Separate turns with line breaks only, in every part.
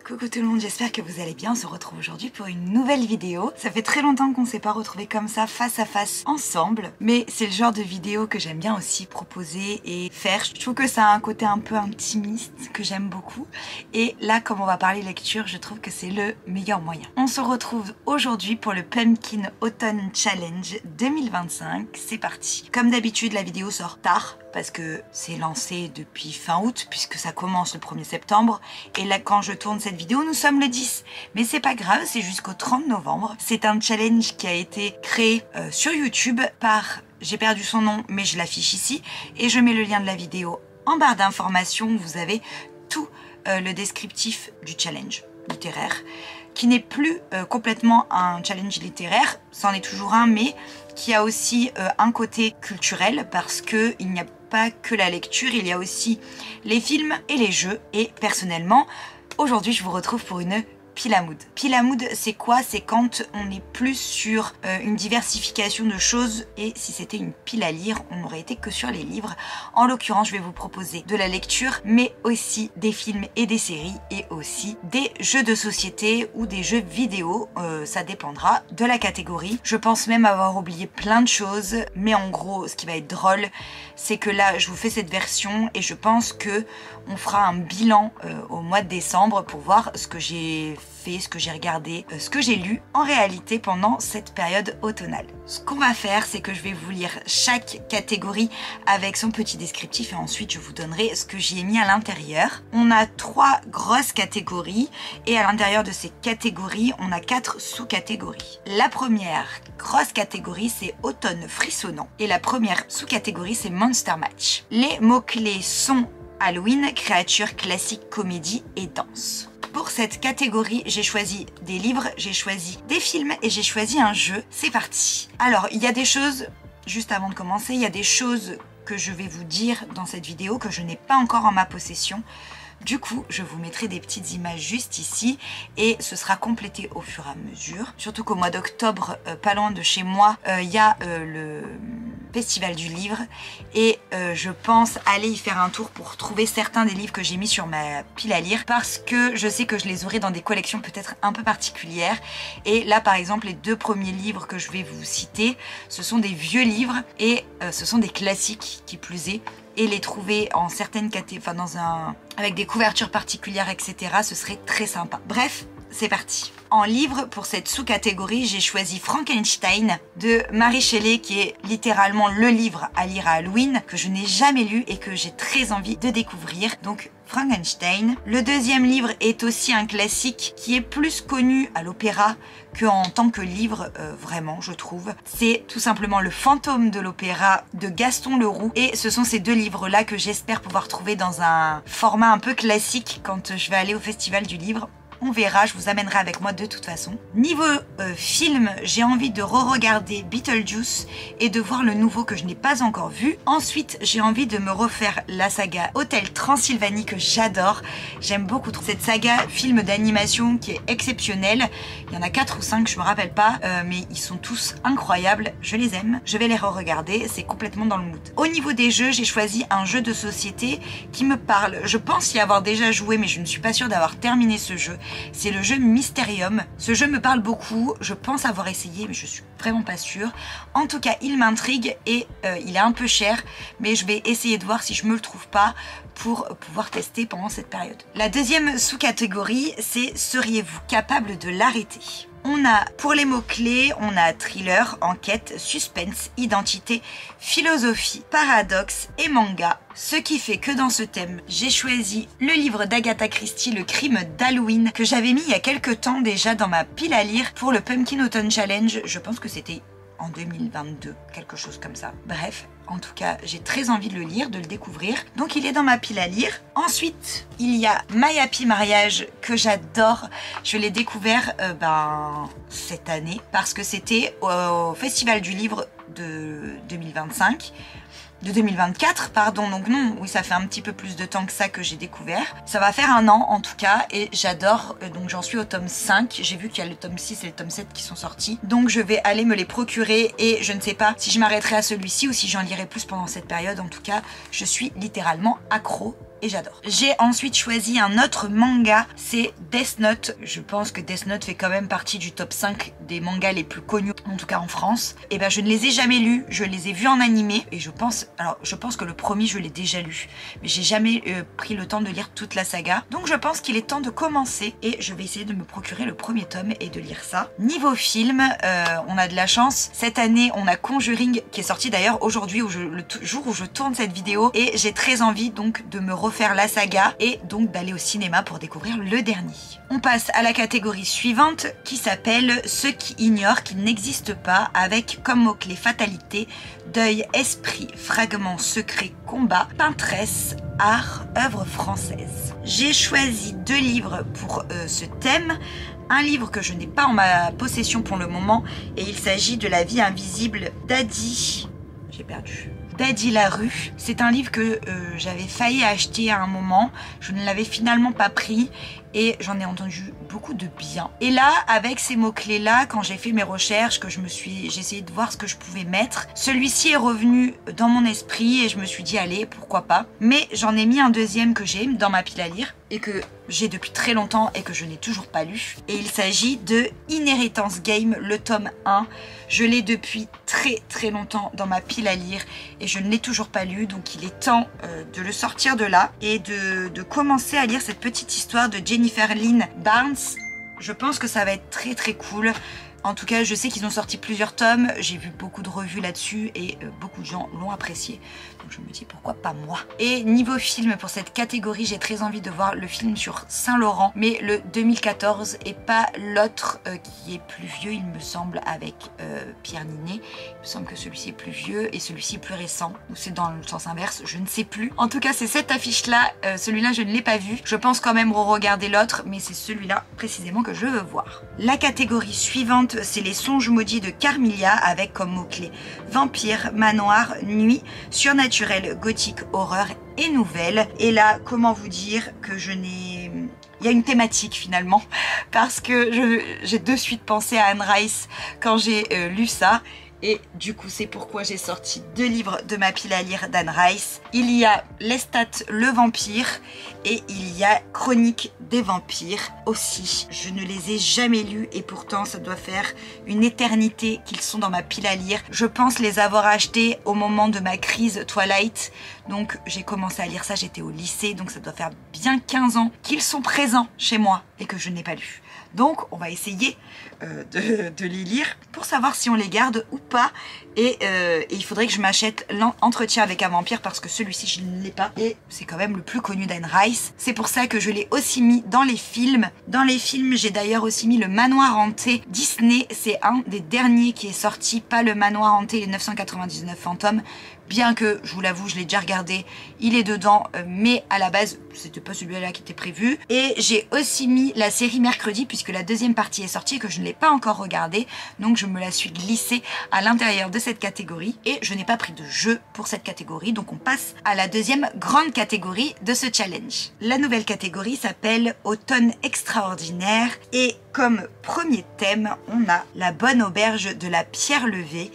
Coucou tout le monde, j'espère que vous allez bien. On se retrouve aujourd'hui pour une nouvelle vidéo. Ça fait très longtemps qu'on ne s'est pas retrouvés comme ça, face à face, ensemble. Mais c'est le genre de vidéo que j'aime bien aussi proposer et faire. Je trouve que ça a un côté un peu intimiste que j'aime beaucoup. Et là, comme on va parler lecture, je trouve que c'est le meilleur moyen. On se retrouve aujourd'hui pour le Pumpkin Autumn Challenge 2025. C'est parti. Comme d'habitude, la vidéo sort tard parce que c'est lancé depuis fin août puisque ça commence le 1er septembre. Et là, quand je tourne cette vidéo, nous sommes le 10. Mais c'est pas grave, c'est jusqu'au 30 novembre. C'est un challenge qui a été créé sur YouTube par, j'ai perdu son nom, mais je l'affiche ici. Et je mets le lien de la vidéo en barre d'informations. Vous avez tout le descriptif du challenge littéraire, qui n'est plus complètement un challenge littéraire, c'en est toujours un, mais qui a aussi un côté culturel, parce qu'il n'y a pas que la lecture, il y a aussi les films et les jeux. Et personnellement, aujourd'hui, je vous retrouve pour une pile à mood. Pile à mood, c'est quoi? C'est quand on est plus sur une diversification de choses, et si c'était une pile à lire, on n'aurait été que sur les livres. En l'occurrence, je vais vous proposer de la lecture, mais aussi des films et des séries, et aussi des jeux de société ou des jeux vidéo. Ça dépendra de la catégorie. Je pense même avoir oublié plein de choses, mais en gros, ce qui va être drôle, c'est que là, je vous fais cette version, et je pense que on fera un bilan au mois de décembre pour voir ce que j'ai fait, ce que j'ai regardé, ce que j'ai lu en réalité pendant cette période automnale. Ce qu'on va faire, c'est que je vais vous lire chaque catégorie avec son petit descriptif, et ensuite je vous donnerai ce que j'y ai mis à l'intérieur. On a 3 grosses catégories, et à l'intérieur de ces catégories, on a 4 sous-catégories. La première grosse catégorie, c'est automne frissonnant, et la première sous-catégorie, c'est Monster Match. Les mots-clés sont Halloween, créatures classiques, comédie et danse. Pour cette catégorie, j'ai choisi des livres, j'ai choisi des films et j'ai choisi un jeu. C'est parti. Alors, il y a des choses, juste avant de commencer, il y a des choses que je vais vous dire dans cette vidéo que je n'ai pas encore en ma possession. Du coup, je vous mettrai des petites images juste ici et ce sera complété au fur et à mesure. Surtout qu'au mois d'octobre, pas loin de chez moi, il y a le Festival du livre, et je pense aller y faire un tour pour trouver certains des livres que j'ai mis sur ma pile à lire, parce que je sais que je les aurai dans des collections peut-être un peu particulières. Et là, par exemple, les 2 premiers livres que je vais vous citer, ce sont des vieux livres, et ce sont des classiques qui plus est. Et les trouver en certaines catégories, enfin avec des couvertures particulières, etc., ce serait très sympa. Bref, c'est parti. En livre, pour cette sous-catégorie, j'ai choisi Frankenstein de Mary Shelley, qui est littéralement le livre à lire à Halloween, que je n'ai jamais lu et que j'ai très envie de découvrir. Donc Frankenstein. Le deuxième livre est aussi un classique qui est plus connu à l'opéra qu'en tant que livre, vraiment, je trouve. C'est tout simplement Le Fantôme de l'Opéra de Gaston Leroux. Et ce sont ces 2 livres-là que j'espère pouvoir trouver dans un format un peu classique quand je vais aller au Festival du livre. On verra, je vous amènerai avec moi de toute façon. Niveau film, j'ai envie de re-regarder Beetlejuice et de voir le nouveau que je n'ai pas encore vu. Ensuite, j'ai envie de me refaire la saga Hôtel Transylvanie que j'adore. J'aime beaucoup cette saga film d'animation qui est exceptionnelle. Il y en a 4 ou 5, je me rappelle pas, mais ils sont tous incroyables. Je les aime. Je vais les re-regarder, c'est complètement dans le mood. Au niveau des jeux, j'ai choisi un jeu de société qui me parle. Je pense y avoir déjà joué, mais je ne suis pas sûre d'avoir terminé ce jeu. C'est le jeu Mysterium. Ce jeu me parle beaucoup, je pense avoir essayé, mais je suis vraiment pas sûre. En tout cas, il m'intrigue et il est un peu cher, mais je vais essayer de voir si je me le trouve pas pour pouvoir tester pendant cette période. La deuxième sous-catégorie, c'est seriez-vous capable de l'arrêter? On a, pour les mots-clés, on a thriller, enquête, suspense, identité, philosophie, paradoxe et manga. Ce qui fait que dans ce thème, j'ai choisi le livre d'Agatha Christie, Le crime d'Halloween, que j'avais mis il y a quelques temps déjà dans ma pile à lire pour le Pumpkin Autumn Challenge. Je pense que c'était en 2022, quelque chose comme ça. Bref, en tout cas, j'ai très envie de le lire, de le découvrir. Donc il est dans ma pile à lire. Ensuite, il y a My Happy Marriage, que j'adore. Je l'ai découvert cette année, parce que c'était au Festival du livre de 2025. De 2024, pardon, donc non, oui, ça fait un petit peu plus de temps que ça que j'ai découvert. Ça va faire 1 an en tout cas, et j'adore, donc j'en suis au tome 5, j'ai vu qu'il y a le tome 6 et le tome 7 qui sont sortis, donc je vais aller me les procurer, et je ne sais pas si je m'arrêterai à celui-ci ou si j'en lirai plus pendant cette période. En tout cas, je suis littéralement accro et j'adore. J'ai ensuite choisi un autre manga, c'est Death Note. Je pense que Death Note fait quand même partie du top 5 des mangas les plus connus, en tout cas en France. Et ben je ne les ai jamais lus, je les ai vus en animé et je pense que le premier je l'ai déjà lu, mais j'ai jamais pris le temps de lire toute la saga. Donc je pense qu'il est temps de commencer et je vais essayer de me procurer le premier tome et de lire ça. Niveau film, on a de la chance. Cette année, on a Conjuring qui est sorti d'ailleurs aujourd'hui, le jour où je tourne cette vidéo, et j'ai très envie donc de me refaire la saga et donc d'aller au cinéma pour découvrir le dernier. On passe à la catégorie suivante qui s'appelle Ceux qui ignorent qu'il n'existe pas, avec comme mot-clé fatalité, deuil, esprit, fragments, secrets, combat, peintresse, art, œuvre française. J'ai choisi 2 livres pour ce thème. Un livre que je n'ai pas en ma possession pour le moment, et il s'agit de La vie invisible d'Adi. J'ai perdu. Dadi Larue. C'est un livre que j'avais failli acheter à un moment. Je ne l'avais finalement pas pris et j'en ai entendu beaucoup de bien. Et là, avec ces mots-clés là, quand j'ai fait mes recherches, que j'ai essayé de voir ce que je pouvais mettre, celui-ci est revenu dans mon esprit et je me suis dit allez, pourquoi pas. Mais j'en ai mis un deuxième que j'ai dans ma pile à lire et que j'ai depuis très longtemps et que je n'ai toujours pas lu. Et il s'agit de Inheritance Game, le tome 1. Je l'ai depuis très longtemps dans ma pile à lire et je ne l'ai toujours pas lu, donc il est temps de le sortir de là et de commencer à lire cette petite histoire de Jennifer Lynn Barnes. Je pense que ça va être très cool. En tout cas, je sais qu'ils ont sorti plusieurs tomes, j'ai vu beaucoup de revues là-dessus et beaucoup de gens l'ont apprécié. Donc je me dis pourquoi pas moi. Et niveau film, pour cette catégorie, j'ai très envie de voir le film sur Saint-Laurent, mais le 2014 et pas l'autre qui est plus vieux, il me semble, avec Pierre Ninet. Il me semble que celui-ci est plus vieux et celui-ci est plus récent, ou c'est dans le sens inverse, je ne sais plus. En tout cas, c'est cette affiche-là, celui-là je ne l'ai pas vu. Je pense quand même re-regarder l'autre, mais c'est celui-là précisément que je veux voir. La catégorie suivante, c'est Les songes maudits de Carmilla, avec comme mots-clés vampire, manoir, nuit, surnaturel, gothique, horreur et nouvelle. Et là, comment vous dire que je n'ai... Il y a une thématique finalement, parce que j'ai de suite pensé à Anne Rice quand j'ai lu ça. Et du coup, c'est pourquoi j'ai sorti 2 livres de ma pile à lire d'Anne Rice. Il y a Lestat le vampire et il y a Chronique des vampires aussi. Je ne les ai jamais lus et pourtant ça doit faire une éternité qu'ils sont dans ma pile à lire. Je pense les avoir achetés au moment de ma crise Twilight. Donc j'ai commencé à lire ça, j'étais au lycée, donc ça doit faire bien 15 ans qu'ils sont présents chez moi et que je n'ai pas lu. Donc on va essayer de les lire pour savoir si on les garde ou pas. Et il faudrait que je m'achète l'Entretien avec un vampire parce que celui-ci je ne l'ai pas. Et c'est quand même le plus connu d'Anne Rice. C'est pour ça que je l'ai aussi mis dans les films. Dans les films, j'ai d'ailleurs aussi mis Le Manoir hanté Disney. C'est un des derniers qui est sorti, pas Le Manoir hanté les 999 fantômes. Bien que, je vous l'avoue, je l'ai déjà regardé, il est dedans, mais à la base, c'était pas celui-là qui était prévu. Et j'ai aussi mis la série Mercredi, puisque la deuxième partie est sortie et que je ne l'ai pas encore regardée. Donc je me la suis glissée à l'intérieur de cette catégorie. Et je n'ai pas pris de jeu pour cette catégorie. Donc on passe à la deuxième grande catégorie de ce challenge. La nouvelle catégorie s'appelle Automne extraordinaire. Et comme premier thème, on a La bonne auberge de la pierre levée,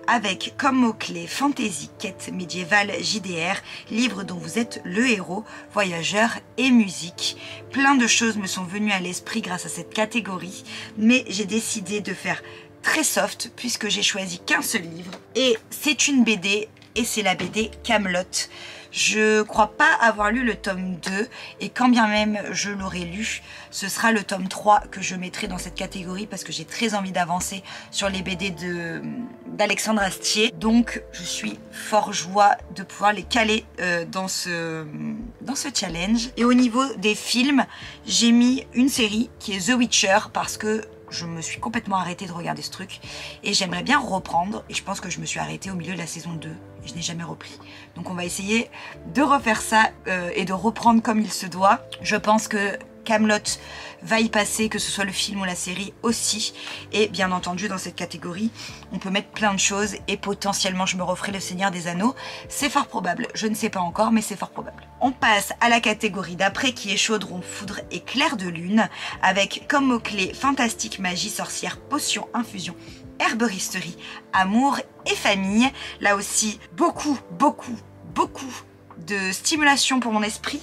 avec comme mot-clé fantasy, quête médiévale, JDR, livre dont vous êtes le héros, voyageur et musique. Plein de choses me sont venues à l'esprit grâce à cette catégorie, mais j'ai décidé de faire très soft puisque j'ai choisi qu'un seul livre. Et c'est une BD, et c'est la BD Kaamelott. Je crois pas avoir lu le tome 2 et quand bien même je l'aurais lu, ce sera le tome 3 que je mettrai dans cette catégorie parce que j'ai très envie d'avancer sur les BD d'Alexandre Astier. Donc je suis fort joie de pouvoir les caler dans ce challenge. Et au niveau des films, j'ai mis une série qui est The Witcher parce que je me suis complètement arrêtée de regarder ce truc et j'aimerais bien reprendre, et je pense que je me suis arrêtée au milieu de la saison 2 et je n'ai jamais repris. Donc on va essayer de refaire ça et de reprendre comme il se doit. Je pense que Kaamelott va y passer, que ce soit le film ou la série aussi. Et bien entendu, dans cette catégorie, on peut mettre plein de choses et potentiellement je me referai le Seigneur des Anneaux. C'est fort probable, je ne sais pas encore, mais c'est fort probable. On passe à la catégorie d'après qui est Chaudron, Foudre et Clair de Lune, avec comme mots-clés fantastique, magie, sorcière, potion, infusion, herboristerie, amour et famille. Là aussi, beaucoup de stimulation pour mon esprit.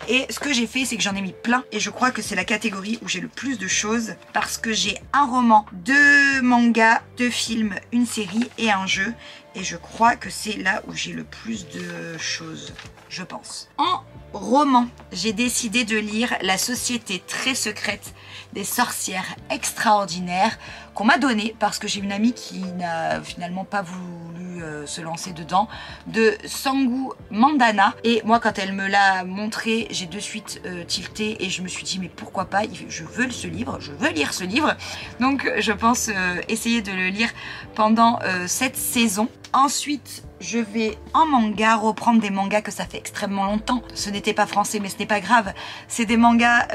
Et ce que j'ai fait, c'est que j'en ai mis plein. Et je crois que c'est la catégorie où j'ai le plus de choses. Parce que j'ai un roman, 2 mangas, 2 films, une série et un jeu. Et je crois que c'est là où j'ai le plus de choses, je pense. En roman, j'ai décidé de lire La Société très secrète des sorcières extraordinaires qu'on m'a donné parce que j'ai une amie qui n'a finalement pas voulu se lancer dedans, de Sangu Mandana. Et moi, quand elle me l'a montré, j'ai de suite tilté et je me suis dit mais pourquoi pas, je veux ce livre, je veux lire ce livre. Donc je pense essayer de le lire pendant cette saison. Ensuite, je vais en manga reprendre des mangas que ça fait extrêmement longtemps. Ce n'était pas français, mais ce n'est pas grave. C'est des mangas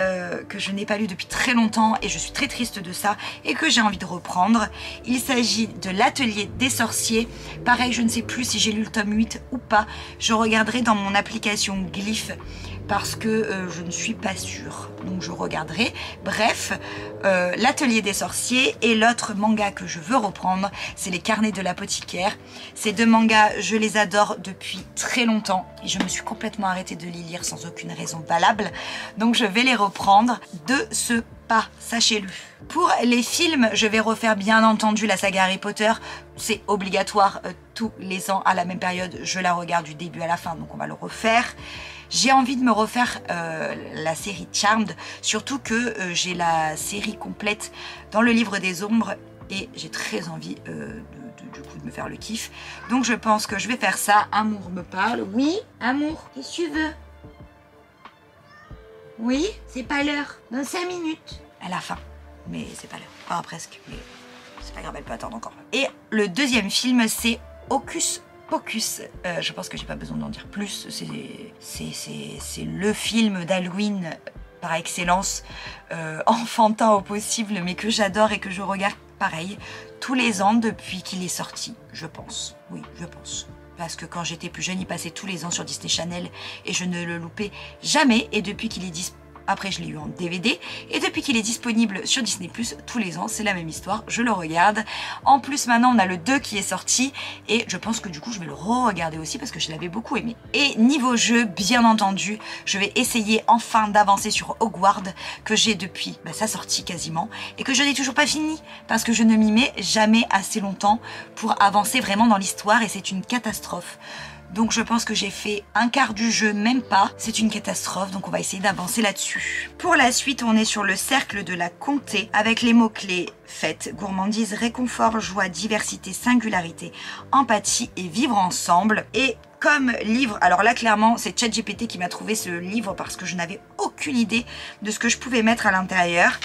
que je n'ai pas lus depuis très longtemps et je suis très triste de ça et que j'ai envie de reprendre. Il s'agit de l'Atelier des sorciers. Pareil, je ne sais plus si j'ai lu le tome 8 ou pas. Je regarderai dans mon application Glyph parce que je ne suis pas sûre. Donc je regarderai. Bref, l'Atelier des sorciers et l'autre manga que je veux reprendre, c'est les Carnets de l'apothicaire. Ces 2 mangas, je les adore depuis très longtemps et je me suis complètement arrêtée de les lire sans aucune raison valable. Donc je vais les reprendre de ce pas, sachez-le. Pour les films, je vais refaire bien entendu la saga Harry Potter. C'est obligatoire tous les ans à la même période. Je la regarde du début à la fin, donc on va le refaire. J'ai envie de me refaire la série Charmed, surtout que j'ai la série complète dans le livre des ombres et j'ai très envie du coup de me faire le kiff. Donc je pense que je vais faire ça. Amour me parle. Oui, Amour, qu'est-ce que tu veux? Oui, c'est pas l'heure. Dans 5 minutes. Elle a faim, mais c'est pas l'heure. Enfin presque, mais c'est pas grave, elle peut attendre encore. Et le deuxième film, c'est Hocus Pocus. Je pense que j'ai pas besoin d'en dire plus. C'est le film d'Halloween par excellence, enfantin au possible, mais que j'adore et que je regarde pareil tous les ans depuis qu'il est sorti, je pense. Oui, je pense. Parce que quand j'étais plus jeune, il passait tous les ans sur Disney Channel et je ne le loupais jamais. Et depuis qu'il est disponible, après je l'ai eu en DVD, et depuis qu'il est disponible sur Disney+, tous les ans, c'est la même histoire, je le regarde. En plus, maintenant, on a le 2 qui est sorti, et je pense que du coup, je vais le re-regarder aussi, parce que je l'avais beaucoup aimé. Et niveau jeu, bien entendu, je vais essayer enfin d'avancer sur Hogwarts, que j'ai depuis sa sortie quasiment, et que je n'ai toujours pas fini, parce que je ne m'y mets jamais assez longtemps pour avancer vraiment dans l'histoire, et c'est une catastrophe. Donc je pense que j'ai fait un quart du jeu, même pas. C'est une catastrophe, donc on va essayer d'avancer là-dessus. Pour la suite, on est sur le cercle de la comté avec les mots-clés fête, gourmandise, réconfort, joie, diversité, singularité, empathie et vivre ensemble. Et comme livre, alors là clairement c'est ChatGPT qui m'a trouvé ce livre parce que je n'avais aucune idée de ce que je pouvais mettre à l'intérieur.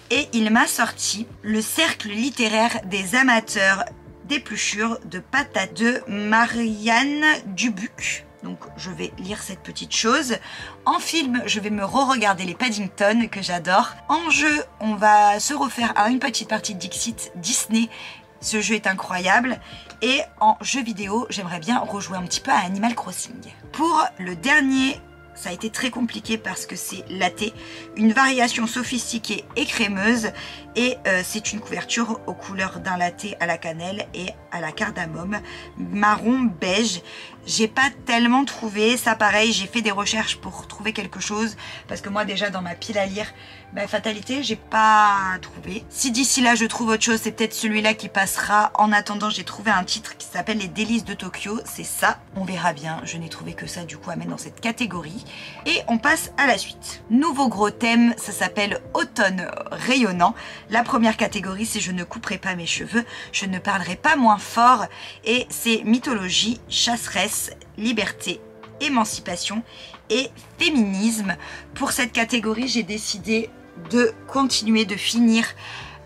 Et il m'a sorti le cercle littéraire des amateurs d'épluchures de patates de Marianne Dubuc. Donc je vais lire cette petite chose. En film, je vais me re-regarder les Paddington que j'adore. En jeu, on va se refaire à une petite partie de Dixit Disney. Ce jeu est incroyable. Et en jeu vidéo, j'aimerais bien rejouer un petit peu à Animal Crossing. Pour le dernier, ça a été très compliqué parce que c'est latte, une variation sophistiquée et crémeuse, et c'est une couverture aux couleurs d'un latte à la cannelle et à la cardamome, marron beige. J'ai pas tellement trouvé, ça pareil, j'ai fait des recherches pour trouver quelque chose, parce que moi déjà dans ma pile à lire, fatalité, j'ai pas trouvé. Si d'ici là je trouve autre chose, c'est peut-être celui-là qui passera. En attendant, j'ai trouvé un titre qui s'appelle Les Délices de Tokyo, c'est ça, on verra bien. Je n'ai trouvé que ça du coup à mettre dans cette catégorie. Et on passe à la suite. Nouveau gros thème, ça s'appelle Automne rayonnant. La première catégorie, c'est je ne couperai pas mes cheveux, je ne parlerai pas moins fort, et c'est mythologie, chasseresse, liberté, émancipation et féminisme. Pour cette catégorie, j'ai décidé de continuer, de finir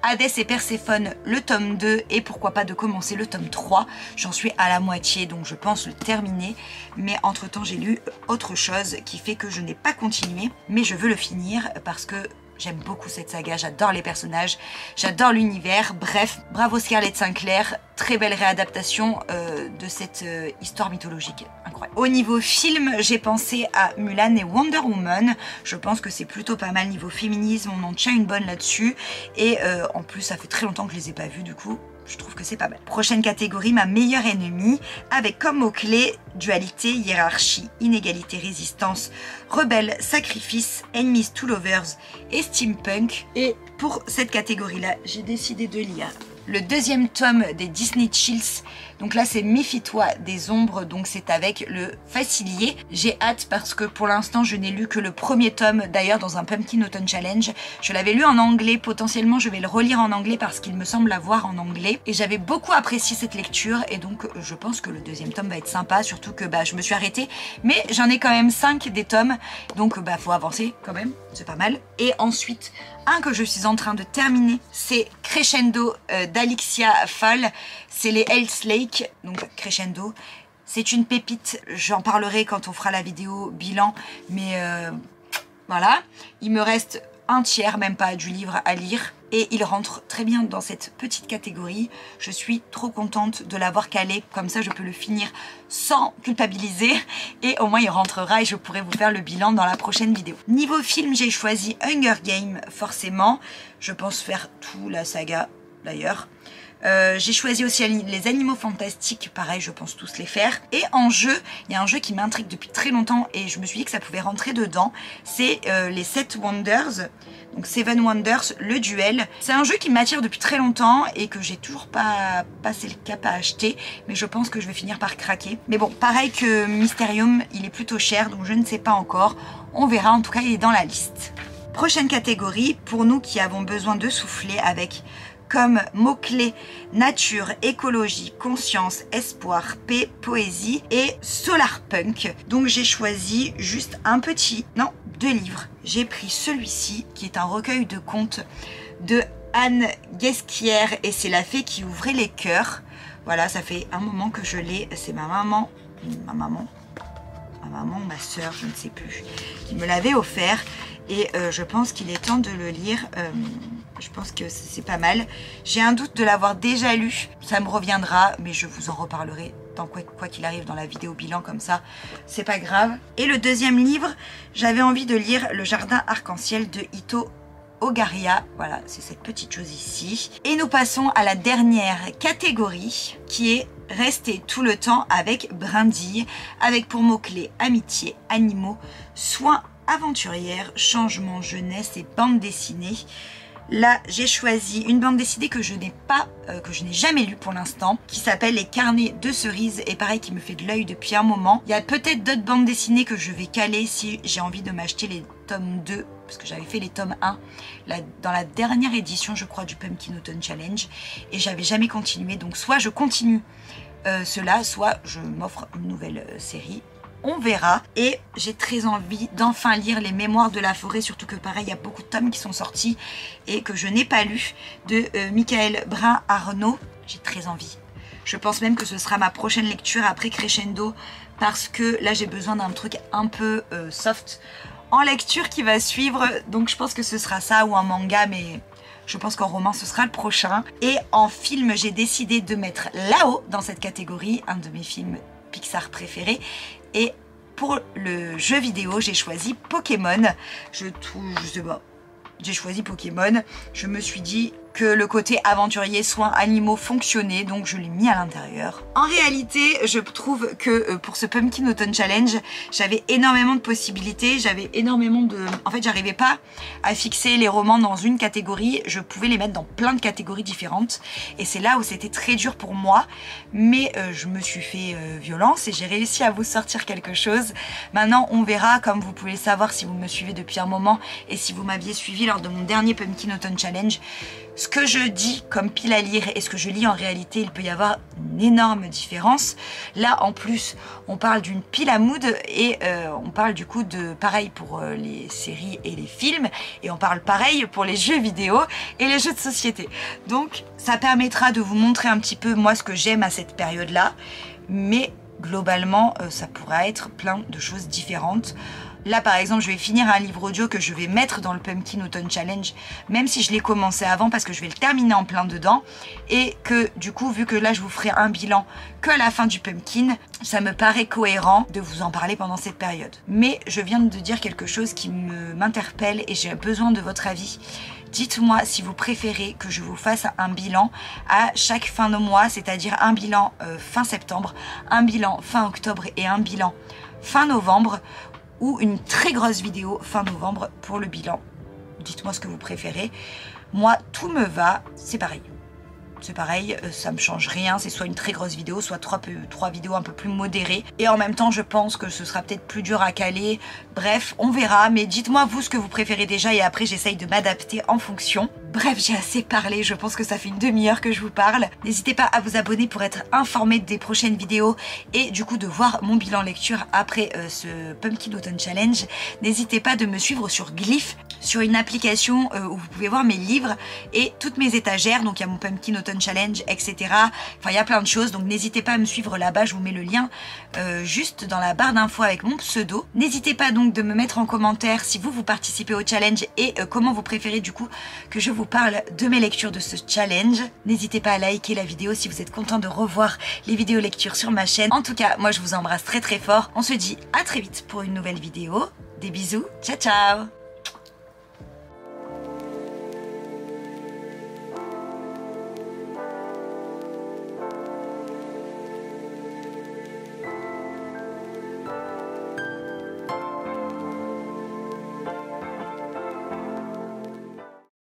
Hadès et Perséphone, le tome 2, et pourquoi pas de commencer le tome 3. J'en suis à la moitié, donc je pense le terminer. Mais entre-temps, j'ai lu autre chose qui fait que je n'ai pas continué. Mais je veux le finir parce que j'aime beaucoup cette saga, j'adore les personnages, j'adore l'univers. Bref, bravo Scarlett Sinclair, très belle réadaptation de cette histoire mythologique, incroyable. Au niveau film, j'ai pensé à Mulan et Wonder Woman. Je pense que c'est plutôt pas mal niveau féminisme, on en tient une bonne là-dessus. Et en plus, ça fait très longtemps que je les ai pas vus du coup. je trouve que c'est pas mal. Prochaine catégorie, ma meilleure ennemie, avec comme mots-clés dualité, hiérarchie, inégalité, résistance, rebelle, sacrifice, enemies to lovers et steampunk. Et pour cette catégorie-là, j'ai décidé de lire le deuxième tome des Disney Chills. Donc là, c'est Méfie-toi des ombres, donc c'est avec le Facilier. J'ai hâte parce que pour l'instant, je n'ai lu que le premier tome, d'ailleurs dans un Pumpkin Autumn Challenge. Je l'avais lu en anglais, potentiellement je vais le relire en anglais parce qu'il me semble l'avoir en anglais. Et j'avais beaucoup apprécié cette lecture et donc je pense que le deuxième tome va être sympa, surtout que je me suis arrêtée. Mais j'en ai quand même 5 des tomes, donc faut avancer quand même, c'est pas mal. Et ensuite, un que je suis en train de terminer, c'est Crescendo d'Alixia Fall. C'est les Hells Lake, donc Crescendo. C'est une pépite, j'en parlerai quand on fera la vidéo bilan, mais voilà. Il me reste un tiers, même pas, du livre à lire. Et il rentre très bien dans cette petite catégorie. Je suis trop contente de l'avoir calé. Comme ça, je peux le finir sans culpabiliser. Et au moins, il rentrera et je pourrai vous faire le bilan dans la prochaine vidéo. Niveau film, j'ai choisi Hunger Games, forcément. Je pense faire tout la saga, d'ailleurs. J'ai choisi aussi les animaux fantastiques, pareil, je pense tous les faire. Et en jeu, il y a un jeu qui m'intrigue depuis très longtemps et je me suis dit que ça pouvait rentrer dedans. C'est les 7 Wonders, donc Seven Wonders, le duel. C'est un jeu qui m'attire depuis très longtemps et que j'ai toujours pas passé le cap à acheter, mais je pense que je vais finir par craquer. Mais bon, pareil que Mysterium, il est plutôt cher, donc je ne sais pas encore. On verra, en tout cas, il est dans la liste. Prochaine catégorie, pour nous qui avons besoin de souffler avec comme mots-clés nature, écologie, conscience, espoir, paix, poésie et solarpunk. Donc j'ai choisi juste deux livres. J'ai pris celui-ci qui est un recueil de contes de Anne Guesquière et c'est la fée qui ouvrait les cœurs. Voilà, ça fait un moment que je l'ai. C'est ma maman, ma soeur, je ne sais plus, qui me l'avait offert. Et je pense qu'il est temps de le lire. Je pense que c'est pas mal. J'ai un doute de l'avoir déjà lu. Ça me reviendra, mais je vous en reparlerai dans quoi qu'il arrive dans la vidéo bilan comme ça. C'est pas grave. Et le deuxième livre, j'avais envie de lire Le Jardin Arc-en-Ciel de Ito Ogaria. Voilà, c'est cette petite chose ici. Et nous passons à la dernière catégorie qui est Rester tout le temps avec Brindille, avec pour mots-clés amitié, animaux, soins aventurière, changement, jeunesse et bande dessinée. Là, j'ai choisi une bande dessinée que je n'ai jamais lue pour l'instant, qui s'appelle Les Carnets de Cerises, et pareil, qui me fait de l'œil depuis un moment. Il y a peut-être d'autres bandes dessinées que je vais caler si j'ai envie de m'acheter les tomes 2, parce que j'avais fait les tomes 1 dans la dernière édition, je crois, du Pumpkin Autumn Challenge, et j'avais jamais continué. Donc soit je continue cela, soit je m'offre une nouvelle série. On verra. Et j'ai très envie d'enfin lire Les Mémoires de la Forêt, surtout que pareil, il y a beaucoup de tomes qui sont sortis et que je n'ai pas lu, de Michael Brun-Arnaud. J'ai très envie. Je pense même que ce sera ma prochaine lecture après Crescendo, parce que là j'ai besoin d'un truc un peu soft en lecture qui va suivre. Donc je pense que ce sera ça ou un manga, mais je pense qu'en roman ce sera le prochain. Et en film, j'ai décidé de mettre Là-haut dans cette catégorie, un de mes films Pixar préférés. Et pour le jeu vidéo, j'ai choisi Pokémon. Je sais pas, j'ai choisi Pokémon. Je me suis dit que le côté aventurier, soins animaux fonctionnait, donc je l'ai mis à l'intérieur. En réalité, je trouve que pour ce Pumpkin Autumn Challenge, j'avais énormément de possibilités, j'avais énormément de... En fait, j'arrivais pas à fixer les romans dans une catégorie, je pouvais les mettre dans plein de catégories différentes, et c'est là où c'était très dur pour moi, mais je me suis fait violence et j'ai réussi à vous sortir quelque chose. Maintenant, on verra, comme vous pouvez le savoir si vous me suivez depuis un moment, et si vous m'aviez suivi lors de mon dernier Pumpkin Autumn Challenge, ce que je dis comme pile à lire et ce que je lis en réalité, il peut y avoir une énorme différence. Là, en plus, on parle d'une pile à mood et on parle du coup de pareil pour les séries et les films, et on parle pareil pour les jeux vidéo et les jeux de société. Donc, ça permettra de vous montrer un petit peu moi ce que j'aime à cette période-là, mais globalement, ça pourra être plein de choses différentes. Là, par exemple, je vais finir un livre audio que je vais mettre dans le Pumpkin Autumn Challenge, même si je l'ai commencé avant, parce que je vais le terminer en plein dedans. Et que, du coup, vu que là, je vous ferai un bilan que à la fin du Pumpkin, ça me paraît cohérent de vous en parler pendant cette période. Mais je viens de dire quelque chose qui m'interpelle et j'ai besoin de votre avis. Dites-moi si vous préférez que je vous fasse un bilan à chaque fin de mois, c'est-à-dire un bilan fin septembre, un bilan fin octobre et un bilan fin novembre, ou une très grosse vidéo fin novembre pour le bilan. Dites-moi ce que vous préférez. Moi, tout me va, c'est pareil. C'est pareil, ça me change rien, c'est soit une très grosse vidéo, soit trois vidéos un peu plus modérées. Et en même temps, je pense que ce sera peut-être plus dur à caler. Bref, on verra, mais dites-moi vous ce que vous préférez déjà et après j'essaye de m'adapter en fonction. Bref, j'ai assez parlé, je pense que ça fait une demi-heure que je vous parle. N'hésitez pas à vous abonner pour être informé des prochaines vidéos et du coup de voir mon bilan lecture après ce Pumpkin Autumn Challenge. N'hésitez pas de me suivre sur Glyph, sur une application où vous pouvez voir mes livres et toutes mes étagères. Donc il y a mon Pumpkin Autumn Challenge, etc. Enfin, il y a plein de choses, donc n'hésitez pas à me suivre là-bas. Je vous mets le lien juste dans la barre d'infos avec mon pseudo. N'hésitez pas donc de me mettre en commentaire si vous participez au challenge et comment vous préférez du coup que je vous parle de mes lectures de ce challenge. N'hésitez pas à liker la vidéo si vous êtes content de revoir les vidéos lectures sur ma chaîne. En tout cas, moi je vous embrasse très très fort. On se dit à très vite pour une nouvelle vidéo. Des bisous, ciao ciao!